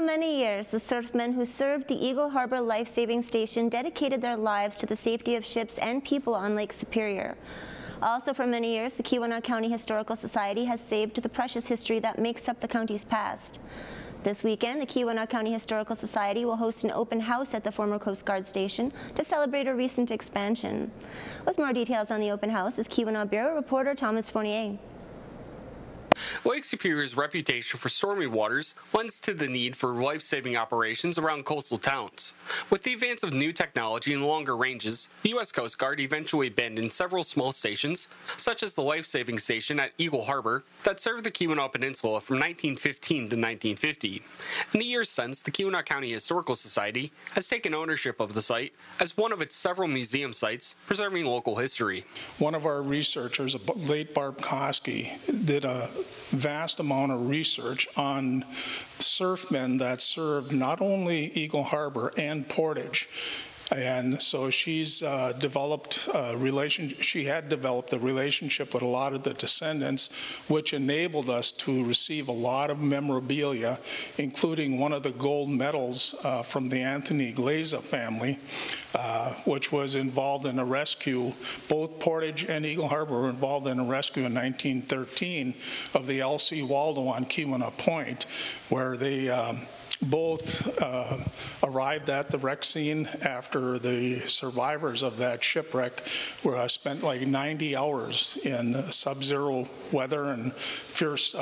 For many years, the surfmen who served the Eagle Harbor Lifesaving Station dedicated their lives to the safety of ships and people on Lake Superior. Also for many years, the Keweenaw County Historical Society has saved the precious history that makes up the county's past. This weekend, the Keweenaw County Historical Society will host an open house at the former Coast Guard station to celebrate a recent expansion. With more details on the open house is Keweenaw Bureau reporter Thomas Fournier. Lake Superior's reputation for stormy waters lends to the need for life-saving operations around coastal towns. With the advance of new technology and longer ranges, the U.S. Coast Guard eventually abandoned several small stations, such as the Lifesaving Station at Eagle Harbor, that served the Keweenaw Peninsula from 1915 to 1950. In the years since, the Keweenaw County Historical Society has taken ownership of the site as one of its several museum sites, preserving local history. One of our researchers, late Barb Koski, did a vast amount of research on surfmen that served not only Eagle Harbor and Portage. And so she's developed a relationship with a lot of the descendants, which enabled us to receive a lot of memorabilia, including one of the gold medals from the Anthony Glaza family, which was involved in a rescue. Both Portage and Eagle Harbor were involved in a rescue in 1913 of the L.C. Waldo on Keweenaw Point, where they both arrived at the wreck scene after the survivors of that shipwreck spent like 90 hours in sub-zero weather and fierce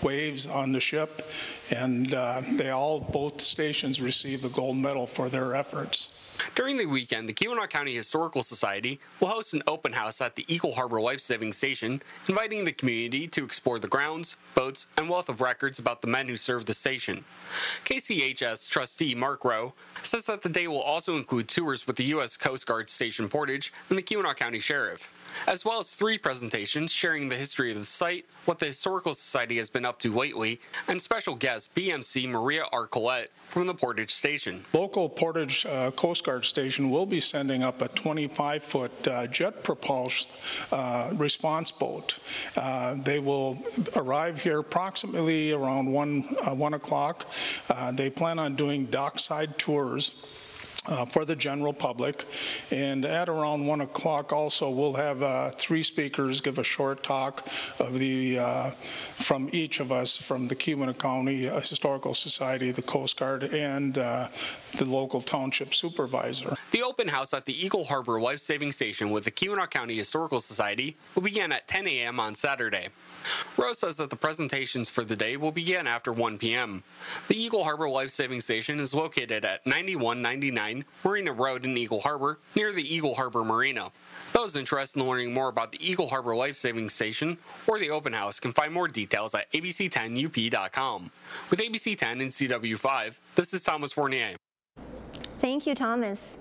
waves on the ship, and both stations received the gold medal for their efforts. During the weekend, the Keweenaw County Historical Society will host an open house at the Eagle Harbor Lifesaving Station, inviting the community to explore the grounds, boats, and wealth of records about the men who served the station. KCHS trustee Mark Rowe says that the day will also include tours with the U.S. Coast Guard Station Portage and the Keweenaw County Sheriff, as well as 3 presentations sharing the history of the site, what the Historical Society has been up to lately, and special guest BMC Maria R. Collette from the Portage Station. Local Portage Coast Guard Station will be sending up a 25-foot jet-propulsed response boat. They will arrive here approximately around 1 o'clock. They plan on doing dockside tours for the general public, and at around 1 o'clock also we'll have 3 speakers give a short talk of from each of us, from the Keweenaw County Historical Society, the Coast Guard, and the local township supervisor. The open house at the Eagle Harbor Lifesaving Station with the Keweenaw County Historical Society will begin at 10 a.m. on Saturday. Rose says that the presentations for the day will begin after 1 p.m. The Eagle Harbor Lifesaving Station is located at 9199 Marina Road in Eagle Harbor, near the Eagle Harbor Marina. Those interested in learning more about the Eagle Harbor Lifesaving Station or the open house can find more details at abc10up.com. With ABC10 and CW5, this is Thomas Fournier. Thank you, Thomas.